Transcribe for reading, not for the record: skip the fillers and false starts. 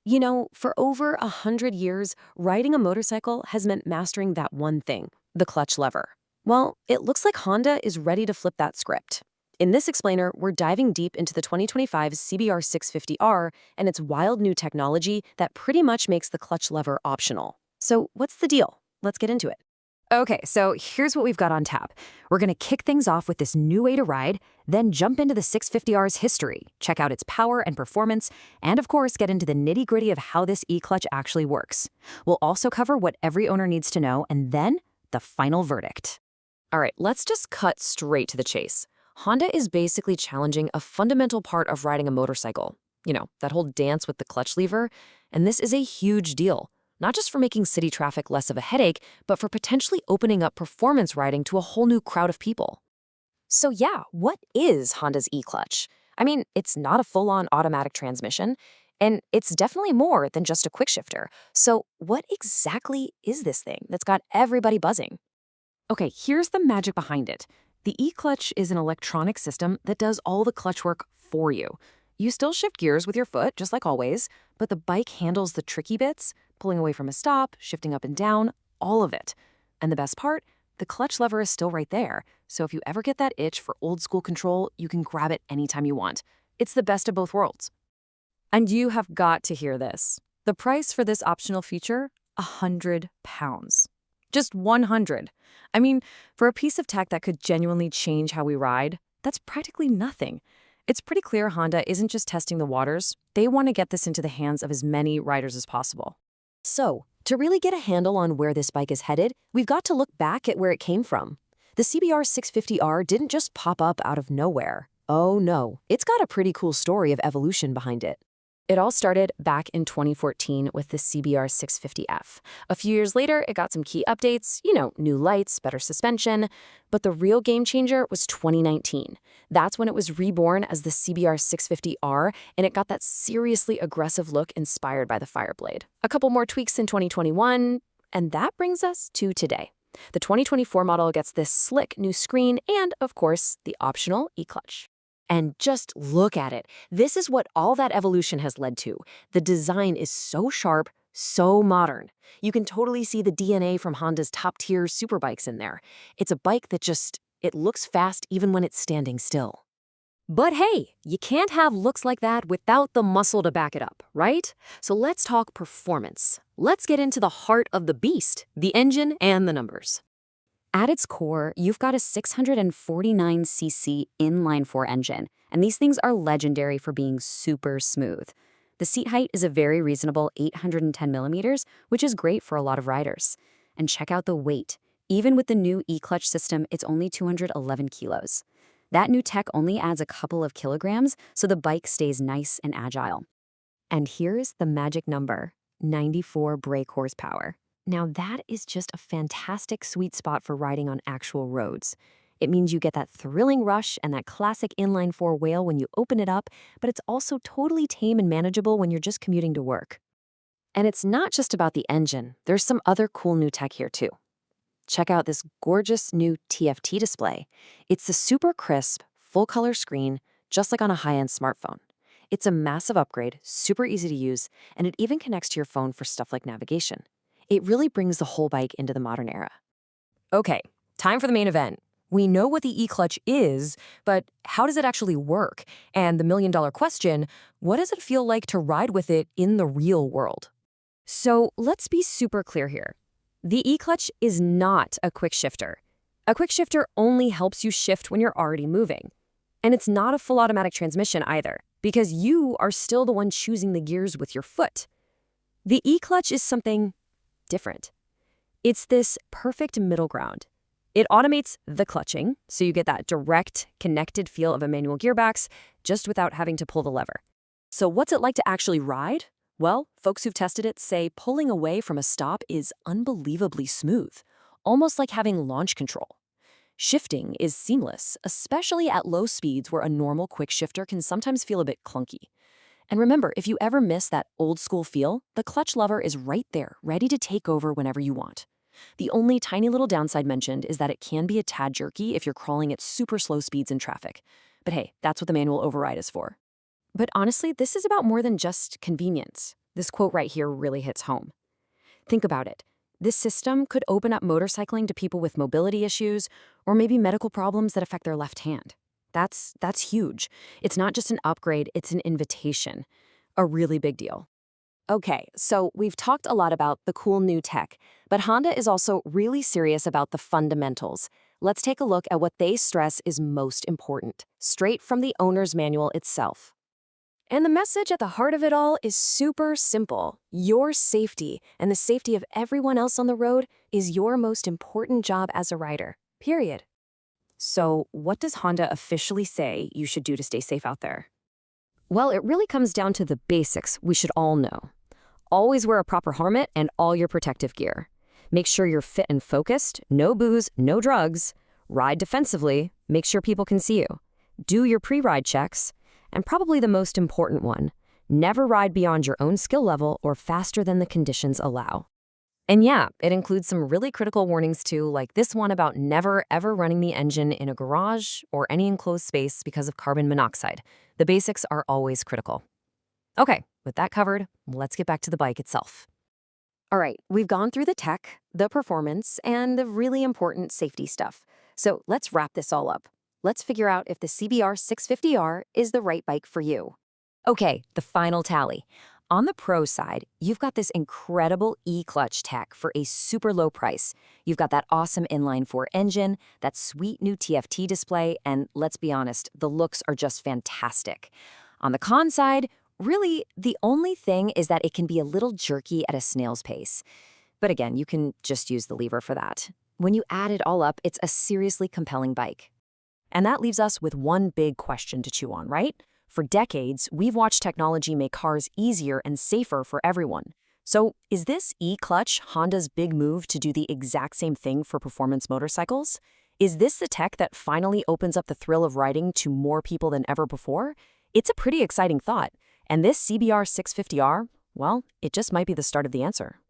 You know, for over 100 years, riding a motorcycle has meant mastering that one thing, the clutch lever. Well, it looks like Honda is ready to flip that script. In this explainer, we're diving deep into the 2025 CBR650R and its wild new technology that pretty much makes the clutch lever optional. So, what's the deal? Let's get into it. Okay, so here's what we've got on tap. We're going to kick things off with this new way to ride, then jump into the 650R's history, check out its power and performance, and of course, get into the nitty-gritty of how this e-clutch actually works. We'll also cover what every owner needs to know, and then the final verdict. All right, let's just cut straight to the chase. Honda is basically challenging a fundamental part of riding a motorcycle. You know, that whole dance with the clutch lever. And this is a huge deal. Not just for making city traffic less of a headache, but for potentially opening up performance riding to a whole new crowd of people. So yeah, what is Honda's e-clutch? I mean, it's not a full-on automatic transmission, and it's definitely more than just a quick shifter. So what exactly is this thing that's got everybody buzzing? Okay, here's the magic behind it. The e-clutch is an electronic system that does all the clutch work for you. You still shift gears with your foot, just like always, but the bike handles the tricky bits, pulling away from a stop, shifting up and down, all of it. And the best part? The clutch lever is still right there, so if you ever get that itch for old school control, you can grab it anytime you want. It's the best of both worlds. And you have got to hear this. The price for this optional feature? £100. Just 100. I mean, for a piece of tech that could genuinely change how we ride, that's practically nothing. It's pretty clear Honda isn't just testing the waters. They want to get this into the hands of as many riders as possible. So, to really get a handle on where this bike is headed, we've got to look back at where it came from. The CBR650R didn't just pop up out of nowhere. Oh no, it's got a pretty cool story of evolution behind it. It all started back in 2014 with the CBR650F. A few years later, it got some key updates, new lights, better suspension. But the real game changer was 2019. That's when it was reborn as the CBR650R, and it got that seriously aggressive look inspired by the Fireblade. A couple more tweaks in 2021, and that brings us to today. The 2024 model gets this slick new screen and, of course, the optional e-clutch. And just look at it. This is what all that evolution has led to. The design is so sharp, so modern. You can totally see the DNA from Honda's top-tier superbikes in there. It's a bike that it looks fast even when it's standing still. But hey, you can't have looks like that without the muscle to back it up, right? So let's talk performance. Let's get into the heart of the beast, the engine and the numbers. At its core, you've got a 649cc inline-4 engine, and these things are legendary for being super smooth. The seat height is a very reasonable 810 millimeters, which is great for a lot of riders. And check out the weight. Even with the new e-clutch system, it's only 211 kilos. That new tech only adds a couple of kilograms, so the bike stays nice and agile. And here's the magic number, 94 brake horsepower. Now that is just a fantastic sweet spot for riding on actual roads. It means you get that thrilling rush and that classic inline-4 wail when you open it up, but it's also totally tame and manageable when you're just commuting to work. And it's not just about the engine. There's some other cool new tech here too. Check out this gorgeous new TFT display. It's a super crisp, full-color screen, just like on a high-end smartphone. It's a massive upgrade, super easy to use, and it even connects to your phone for stuff like navigation. It really brings the whole bike into the modern era. Okay, time for the main event. We know what the e-clutch is, but how does it actually work? And the million-dollar question, what does it feel like to ride with it in the real world? So let's be super clear here. The e-clutch is not a quick shifter. A quick shifter only helps you shift when you're already moving. And it's not a full automatic transmission either, because you are still the one choosing the gears with your foot. The e-clutch is something different. It's this perfect middle ground. It automates the clutching, so you get that direct, connected feel of a manual gearbox, just without having to pull the lever. So what's it like to actually ride? Well, folks who've tested it say pulling away from a stop is unbelievably smooth, almost like having launch control. Shifting is seamless, especially at low speeds where a normal quick shifter can sometimes feel a bit clunky. And remember, if you ever miss that old school feel, the clutch lever is right there, ready to take over whenever you want. The only tiny little downside mentioned is that it can be a tad jerky if you're crawling at super slow speeds in traffic. But hey, that's what the manual override is for. But honestly, this is about more than just convenience. This quote right here really hits home. Think about it. This system could open up motorcycling to people with mobility issues or maybe medical problems that affect their left hand. That's huge. It's not just an upgrade, it's an invitation. A really big deal. Okay, so we've talked a lot about the cool new tech, but Honda is also really serious about the fundamentals. Let's take a look at what they stress is most important, straight from the owner's manual itself. And the message at the heart of it all is super simple. Your safety and the safety of everyone else on the road is your most important job as a rider, period. So, what does Honda officially say you should do to stay safe out there? Well, it really comes down to the basics we should all know. Always wear a proper helmet and all your protective gear. Make sure you're fit and focused, no booze, no drugs. Ride defensively, make sure people can see you. Do your pre-ride checks. And probably the most important one, never ride beyond your own skill level or faster than the conditions allow. And yeah, it includes some really critical warnings too, like this one about never ever running the engine in a garage or any enclosed space because of carbon monoxide. The basics are always critical. Okay, with that covered, let's get back to the bike itself. All right, we've gone through the tech, the performance, and the really important safety stuff. So let's wrap this all up. Let's figure out if the CBR650R is the right bike for you. Okay, the final tally. On the pro side, you've got this incredible e-clutch tech for a super low price. You've got that awesome Inline-4 engine, that sweet new TFT display, and let's be honest, the looks are just fantastic. On the con side, really, the only thing is that it can be a little jerky at a snail's pace. But again, you can just use the lever for that. When you add it all up, it's a seriously compelling bike. And that leaves us with one big question to chew on, right? For decades, we've watched technology make cars easier and safer for everyone. So is this e-clutch Honda's big move to do the exact same thing for performance motorcycles? Is this the tech that finally opens up the thrill of riding to more people than ever before? It's a pretty exciting thought. And this CBR650R, well, it just might be the start of the answer.